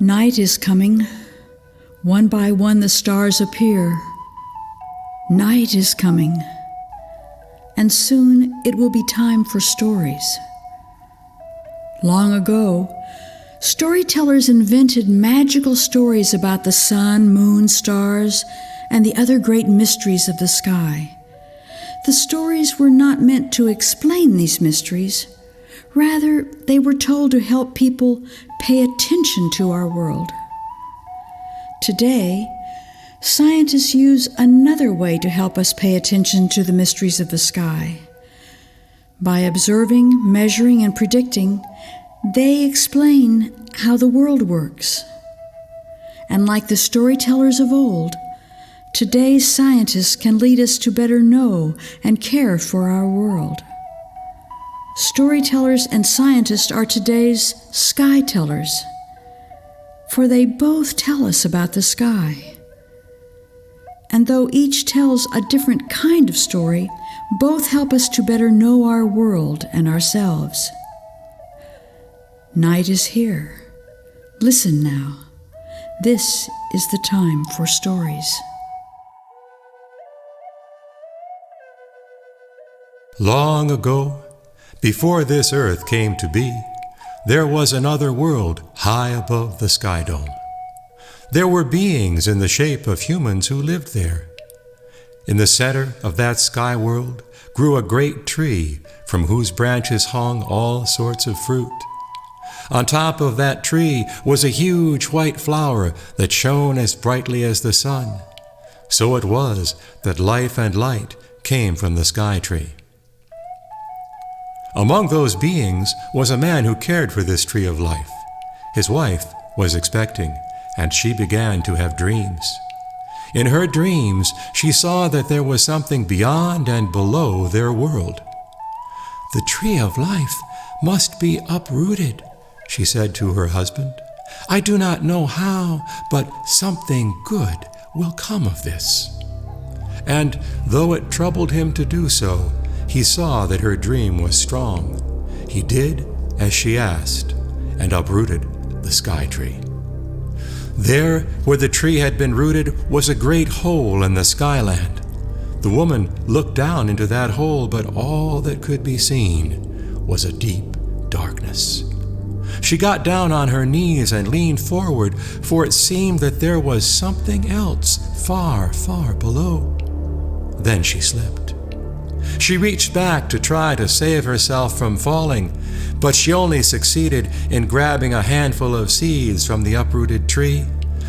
Night is coming. One by one the stars appear. Night is coming. And soon it will be time for stories. Long ago, storytellers invented magical stories about the sun, moon, stars, and the other great mysteries of the sky. The stories were not meant to explain these mysteries. Rather, they were told to help people pay attention to our world. Today, scientists use another way to help us pay attention to the mysteries of the sky. By observing, measuring, and predicting, they explain how the world works. And like the storytellers of old, today's scientists can lead us to better know and care for our world. Storytellers and scientists are today's SkyTellers, for they both tell us about the sky. And though each tells a different kind of story, both help us to better know our world and ourselves. Night is here. Listen now. This is the time for stories. Long ago, before this earth came to be, there was another world high above the sky dome. There were beings in the shape of humans who lived there. In the center of that sky world grew a great tree from whose branches hung all sorts of fruit. On top of that tree was a huge white flower that shone as brightly as the sun. So it was that life and light came from the sky tree. Among those beings was a man who cared for this tree of life. His wife was expecting, and she began to have dreams. In her dreams, she saw that there was something beyond and below their world. "The tree of life must be uprooted," she said to her husband. "I do not know how, but something good will come of this." And though it troubled him to do so, he saw that her dream was strong. He did as she asked and uprooted the sky tree. There, where the tree had been rooted, was a great hole in the skyland. The woman looked down into that hole, but all that could be seen was a deep darkness. She got down on her knees and leaned forward, for it seemed that there was something else far, far below. Then she slipped. She reached back to try to save herself from falling, but she only succeeded in grabbing a handful of seeds from the uprooted tree,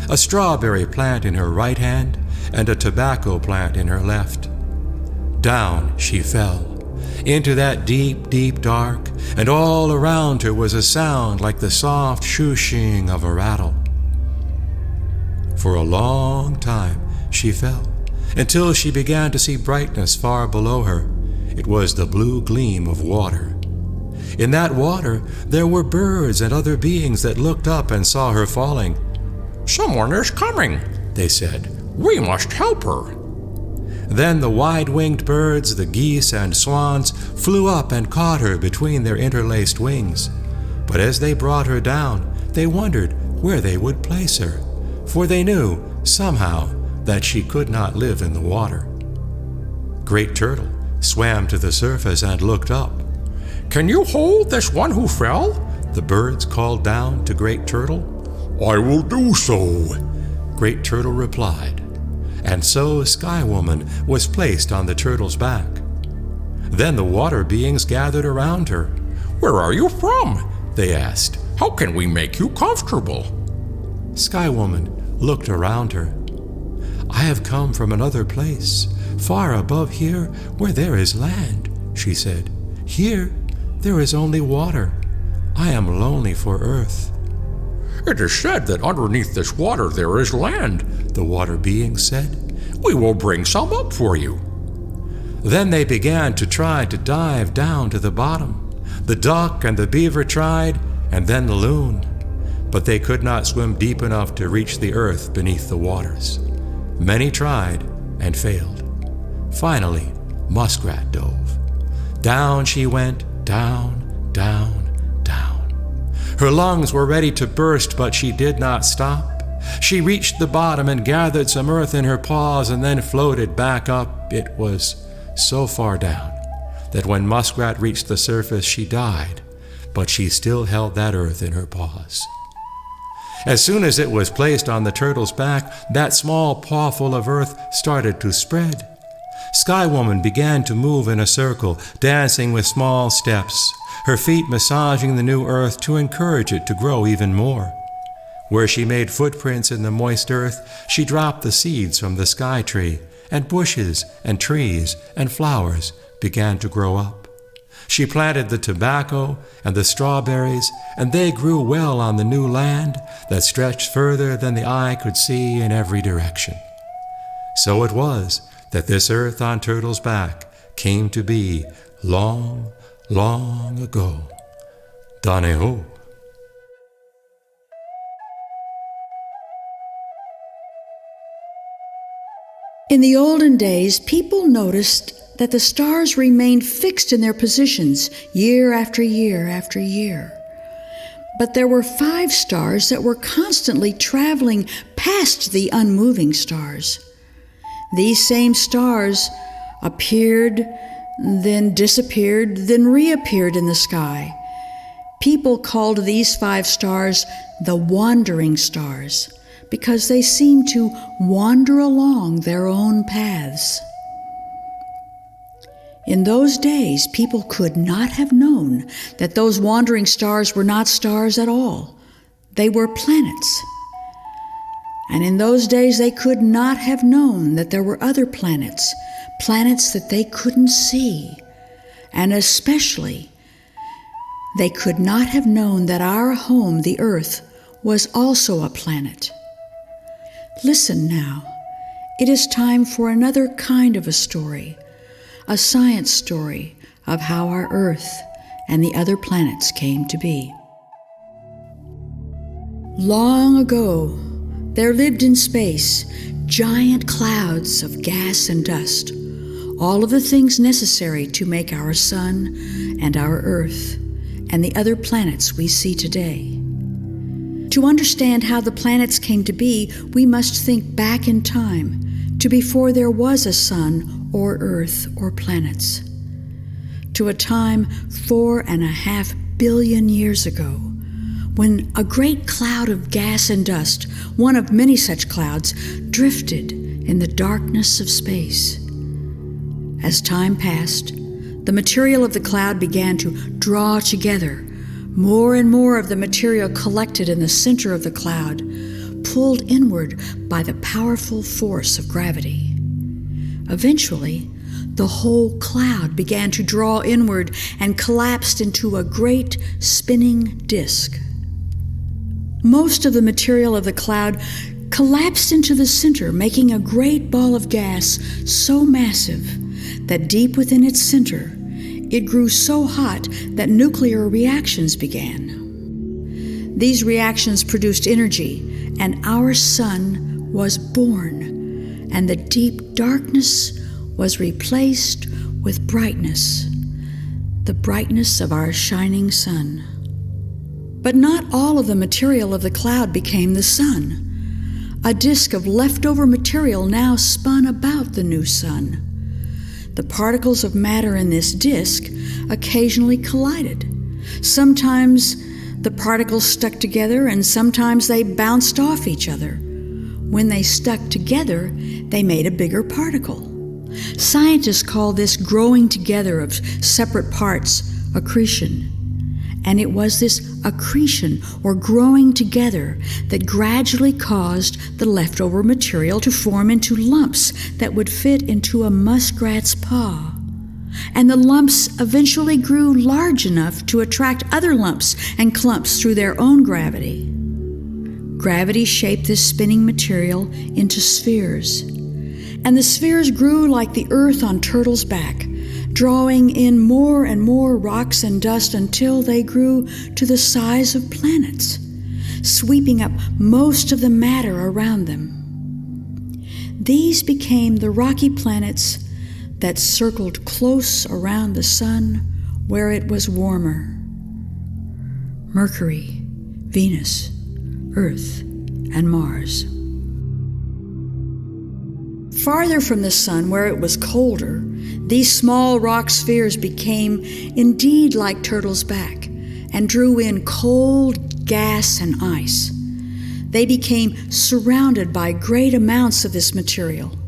a strawberry plant in her right hand and a tobacco plant in her left. Down she fell, into that deep, deep dark, and all around her was a sound like the soft shooshing of a rattle. For a long time she fell, until she began to see brightness far below her. It was the blue gleam of water. In that water there were birds and other beings that looked up and saw her falling. "Someone is coming," they said. "We must help her." Then the wide-winged birds, the geese and swans, flew up and caught her between their interlaced wings. But as they brought her down, they wondered where they would place her, for they knew, somehow, that she could not live in the water. Great Turtle swam to the surface and looked up. "Can you hold this one who fell?" the birds called down to Great Turtle. "I will do so," Great Turtle replied. And so Sky Woman was placed on the turtle's back. Then the water beings gathered around her. "Where are you from?" they asked. "How can we make you comfortable?" Sky Woman looked around her. "I have come from another place, far above here where there is land," she said. "Here there is only water. I am lonely for earth." "It is said that underneath this water there is land," the water being said. "We will bring some up for you." Then they began to try to dive down to the bottom. The duck and the beaver tried, and then the loon. But they could not swim deep enough to reach the earth beneath the waters. Many tried and failed. Finally, Muskrat dove. Down she went, down, down, down. Her lungs were ready to burst, but she did not stop. She reached the bottom and gathered some earth in her paws and then floated back up. It was so far down that when Muskrat reached the surface, she died, but she still held that earth in her paws. As soon as it was placed on the turtle's back, that small pawful of earth started to spread. Sky Woman began to move in a circle, dancing with small steps, her feet massaging the new earth to encourage it to grow even more. Where she made footprints in the moist earth, she dropped the seeds from the sky tree, and bushes and trees and flowers began to grow up. She planted the tobacco and the strawberries, and they grew well on the new land that stretched further than the eye could see in every direction. So it was that this earth on Turtle's back came to be long, long ago. Dane-ho. In the olden days, people noticed that the stars remained fixed in their positions year after year after year. But there were 5 stars that were constantly traveling past the unmoving stars. These same stars appeared, then disappeared, then reappeared in the sky. People called these 5 stars the wandering stars because they seemed to wander along their own paths. In those days, people could not have known that those wandering stars were not stars at all. They were planets. And in those days, they could not have known that there were other planets, planets that they couldn't see. And especially, they could not have known that our home, the Earth, was also a planet. Listen now. It is time for another kind of a story. A science story of how our Earth and the other planets came to be. Long ago, there lived in space giant clouds of gas and dust, all of the things necessary to make our sun and our Earth and the other planets we see today. To understand how the planets came to be, we must think back in time to before there was a sun or earth or planets, to a time 4.5 billion years ago, when a great cloud of gas and dust, one of many such clouds, drifted in the darkness of space. As time passed, the material of the cloud began to draw together. More and more of the material collected in the center of the cloud, pulled inward by the powerful force of gravity. Eventually, the whole cloud began to draw inward and collapsed into a great spinning disk. Most of the material of the cloud collapsed into the center, making a great ball of gas so massive that deep within its center, it grew so hot that nuclear reactions began. These reactions produced energy, and our sun was born. And the deep darkness was replaced with brightness, the brightness of our shining sun. But not all of the material of the cloud became the sun. A disk of leftover material now spun about the new sun. The particles of matter in this disk occasionally collided. Sometimes the particles stuck together, and sometimes they bounced off each other. When they stuck together, they made a bigger particle. Scientists call this growing together of separate parts accretion. And it was this accretion, or growing together, that gradually caused the leftover material to form into lumps that would fit into a muskrat's paw. And the lumps eventually grew large enough to attract other lumps and clumps through their own gravity. Gravity shaped this spinning material into spheres, and the spheres grew like the earth on Turtle's back, drawing in more and more rocks and dust until they grew to the size of planets, sweeping up most of the matter around them. These became the rocky planets that circled close around the sun where it was warmer. Mercury, Venus, Earth, and Mars. Farther from the sun, where it was colder, these small rock spheres became indeed like turtles' back and drew in cold gas and ice. They became surrounded by great amounts of this material,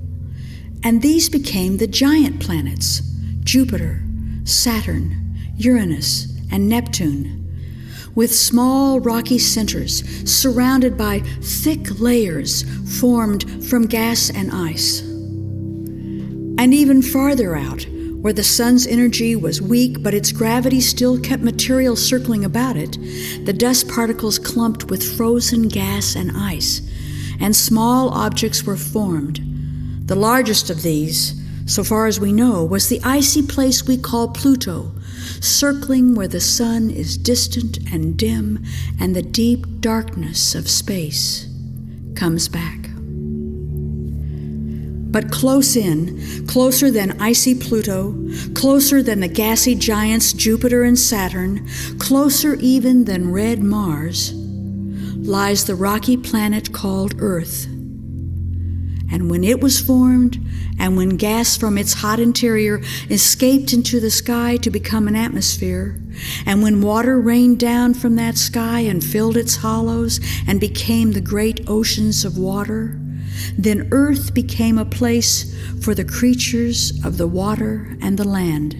and these became the giant planets, Jupiter, Saturn, Uranus, and Neptune, with small rocky centers surrounded by thick layers formed from gas and ice. And even farther out, where the sun's energy was weak but its gravity still kept material circling about it, the dust particles clumped with frozen gas and ice, and small objects were formed. The largest of these, so far as we know, was the icy place we call Pluto, circling where the sun is distant and dim and the deep darkness of space comes back. But close in, closer than icy Pluto, closer than the gassy giants Jupiter and Saturn, closer even than red Mars, lies the rocky planet called Earth. And when it was formed, and when gas from its hot interior escaped into the sky to become an atmosphere, and when water rained down from that sky and filled its hollows and became the great oceans of water, then Earth became a place for the creatures of the water and the land.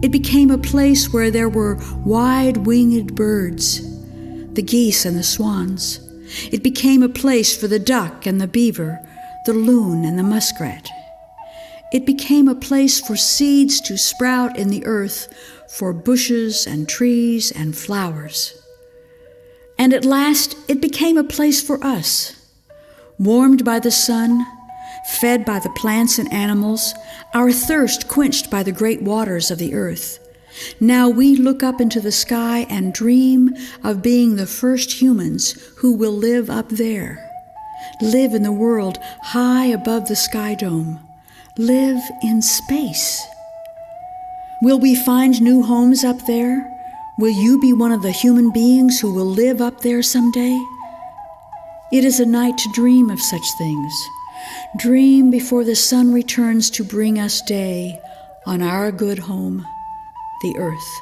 It became a place where there were wide-winged birds, the geese and the swans. It became a place for the duck and the beaver, the loon and the muskrat. It became a place for seeds to sprout in the earth, for bushes and trees and flowers. And at last it became a place for us, warmed by the sun, fed by the plants and animals, our thirst quenched by the great waters of the earth. Now we look up into the sky and dream of being the first humans who will live up there, live in the world high above the sky dome, live in space. Will we find new homes up there? Will you be one of the human beings who will live up there someday? It is a night to dream of such things. Dream before the sun returns to bring us day on our good home, the earth.